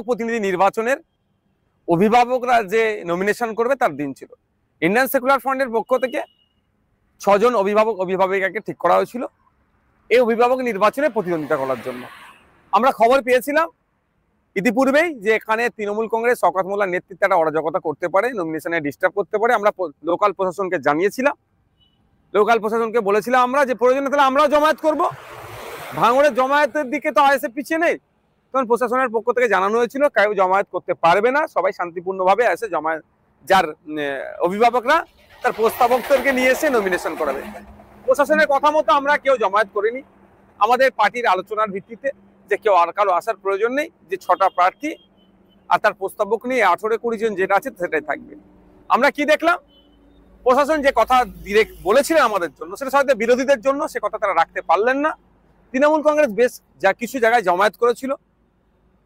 অভিভাবক প্রতিনিধি নির্বাচনের অভিভাবকরা যে নমিনেশন করবে তার দিন ছিল। ইন্ডিয়ান সেকুলার ফ্রন্টের পক্ষ থেকে 6 জন অভিভাবিকাকে ঠিক করা হয়েছিল এই অভিভাবক নির্বাচনে প্রতিদ্বন্দ্বিতা করার জন্য। আমরা খবর পেয়েছিলাম ইতিপূর্বেই যে এখানে তৃণমূল কংগ্রেস শওকত মোল্লার নেতৃত্বে একটা অরাজকতা করতে পারে, নমিনেশনে ডিস্টার্ব করতে পারে। আমরা লোকাল প্রশাসনকে জানিয়েছিলাম, লোকাল প্রশাসনকে বলেছিলাম আমরা যে প্রয়োজনে তাহলে আমরাও জমায়েত করব। ভাঙড়ের জমায়েতের দিকে তো আইএসএফ পিছিয়ে নেই, তখন প্রশাসনের পক্ষ থেকে জানানো হয়েছিল কেউ জমায়েত করতে পারবে না, সবাই শান্তিপূর্ণভাবে এসে জমায়েত, যার অভিভাবকরা তার প্রস্তাবকদেরকে নিয়ে এসে নমিনেশন করাবে। প্রশাসনের কথা মতো আমরা কেউ জমায়েত করিনি। আমাদের পার্টির আলোচনার ভিত্তিতে যে কেউ আর কারো আসার প্রয়োজন নেই, যে 6টা প্রার্থী আর তার প্রস্তাবক নিয়ে 18-20 জন যেটা আছে সেটাই থাকবে। আমরা কি দেখলাম, প্রশাসন যে কথা ডিরেক্ট বলেছিলেন আমাদের জন্য, সেটা হয়তো বিরোধীদের জন্য সে কথা তারা রাখতে পারলেন না। তৃণমূল কংগ্রেস বেশ কিছু জায়গায় জমায়েত করেছিল,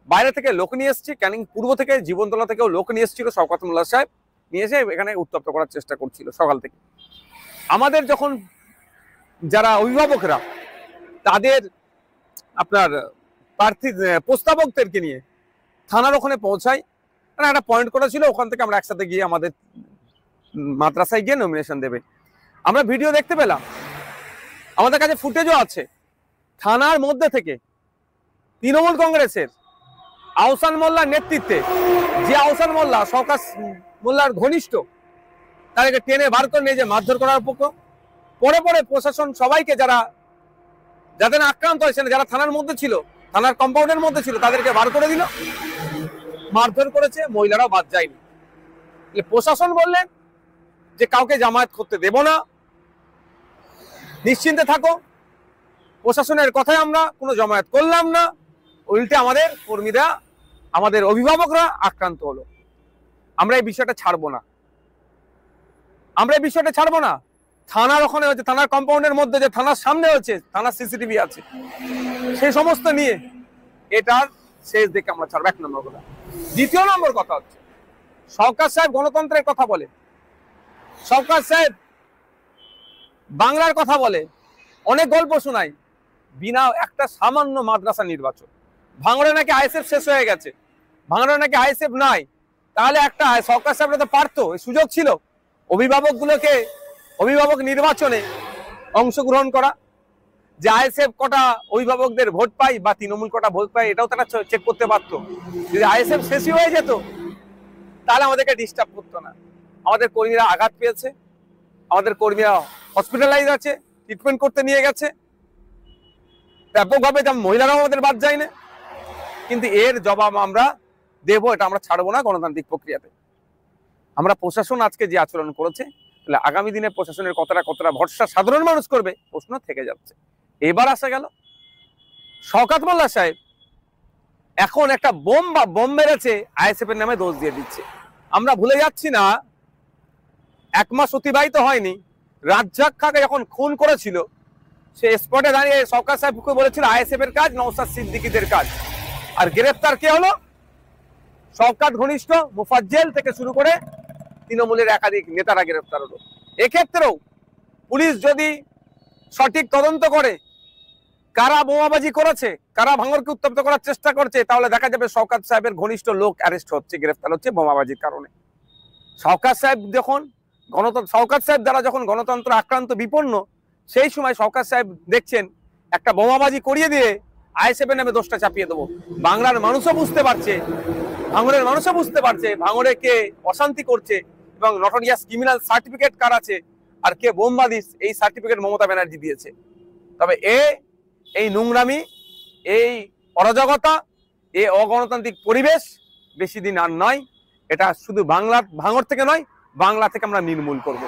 বাইরে থেকে লোক নিয়ে এসছে, ক্যানিং পূর্ব থেকে জীবনতলা থেকেও লোক নিয়ে এসেছিল, শওকত মোল্লা সাহেব নিয়ে এসে এখানে উত্তপ্ত করার চেষ্টা করছিল সকাল থেকে। আমাদের যখন যারা অভিভাবকরা তাদের আপনার প্রার্থী প্রস্তাবকদেরকে নিয়ে থানার ওখানে পৌঁছাই, একটা পয়েন্ট করেছিল, ওখান থেকে আমরা একসাথে গিয়ে আমাদের মাদ্রাসায় গিয়ে নমিনেশন দেবে। আমরা ভিডিও দেখতে পেলাম, আমাদের কাছে ফুটেজও আছে, থানার মধ্যে থেকে তৃণমূল কংগ্রেসের আহসান মোল্লার নেতৃত্বে, যে আহসান মোল্লা শওকত মোল্লার ঘনিষ্ঠ, তাদেরকে টেনে বার করে নিয়ে যে মারধর করার পরে প্রশাসন সবাইকে যাদের আক্রান্ত হয়েছে, যারা থানার মধ্যে ছিল, থানার কম্পাউন্ডের মধ্যে ছিল, তাদেরকে বার করে দিল, মারধর করেছে, মহিলারাও বাদ যায়নি। প্রশাসন বললেন যে কাউকে জামায়াত করতে দেব না, নিশ্চিন্তে থাকো, প্রশাসনের কথায় আমরা কোনো জামায়াত করলাম না। উল্টে আমাদের কর্মীরা, আমাদের অভিভাবকরা আক্রান্ত হলো। আমরা এই বিষয়টা ছাড়বো না, আমরা এই বিষয়টা ছাড়বো না। থানার ওখানে হচ্ছে, থানার কম্পাউন্ডের মধ্যে, যে থানার সামনে হচ্ছে, থানার সিসিটিভি আছে, সেই সমস্ত নিয়ে এটার শেষ দেখে আমরা ছাড়বো, 1 নম্বর কথা। 2 নম্বর কথা হচ্ছে, শওকত সাহেব গণতন্ত্রের কথা বলে, শওকত সাহেব বাংলার কথা বলে, অনেক গল্প শোনায়, বিনা একটা সামান্য মাদ্রাসা নির্বাচন। ভাঙড়ে নাকি আইএসএফ শেষ হয়ে গেছে, ভাঙড়ে নাকি আইএসএফ নাই, তাহলে একটা শওকত সাহেবরা তো পারতো, সুযোগ ছিল অভিভাবকগুলোকে অভিভাবক নির্বাচনে অংশগ্রহণ করা, যে আইএসএফ কটা অভিভাবকদের ভোট পাই বা তৃণমূল কটা ভোট পাই, এটাও তারা চেক করতে পারতো। যদি আইএসএফ শেষই হয়ে যেত তাহলে আমাদেরকে ডিস্টার্ব করতো না। আমাদের কর্মীরা আঘাত পেয়েছে, আমাদের কর্মীরা হসপিটালাইজ আছে, ট্রিটমেন্ট করতে নিয়ে গেছে ব্যাপকভাবে, যেমন মহিলারাও আমাদের বাদ যায় না। কিন্তু এর জবাব আমরা দেব, এটা আমরা ছাড়বো না গণতান্ত্রিক প্রক্রিয়াতে। আমরা প্রশাসন আজকে যে আচরণ করেছে, তাহলে আগামী দিনে প্রশাসনের কতটা ভরসা সাধারণ মানুষ করবে, প্রশ্ন থেকে যাচ্ছে। এবার আসা গেল শওকত মোল্লা সাহেব এখন একটা বোম মেরেছে, আইএসএফ এর নামে দোষ দিয়ে দিচ্ছে। আমরা ভুলে যাচ্ছি না, 1 মাস অতিবাহিত হয়নি, রাজ্জাক খাকে যখন খুন করেছিল, সে স্পটে দাঁড়িয়ে শওকত সাহেবকে বলেছিল আইএসএফ এর কাজ, নওশাদ সিদ্দিকীদের কাজ। আর গ্রেফতার কে হলো? শওকত ঘনিষ্ঠ মুফাজ্জল থেকে শুরু করে তৃণমূলের একাধিক নেতারা গ্রেফতার হলো। এক্ষেত্রেও পুলিশ যদি সঠিক তদন্ত করে কারা বোমাবাজি করেছে, কারা ভাঙড়কে উত্তপ্ত করার চেষ্টা করছে, তাহলে দেখা যাবে শওকত সাহেবের ঘনিষ্ঠ লোক অ্যারেস্ট হচ্ছে, গ্রেফতার হচ্ছে বোমাবাজির কারণে। শওকত সাহেব দ্বারা যখন গণতন্ত্র আক্রান্ত বিপন্ন, সেই সময় শওকত সাহেব দেখছেন একটা বোমাবাজি করিয়ে দিয়ে আইএসএফ এর নামে দোষটা চাপিয়ে দেবো। বাংলার মানুষও বুঝতে পারছে, ভাঙড়ের মানুষও বুঝতে পারছে ভাঙড়ে কে অশান্তি করছে এবং নটোরিয়াস ক্রিমিনাল সার্টিফিকেট কার আছে আর কে বোমবাদী, এই সার্টিফিকেট মমতা ব্যানার্জি দিয়েছে। তবে এই নোংরামি, এই অরাজকতা, এই অগণতান্ত্রিক পরিবেশ বেশি দিন আর নয়। এটা শুধু ভাঙড় থেকে নয়, বাংলা থেকে আমরা নির্মূল করব।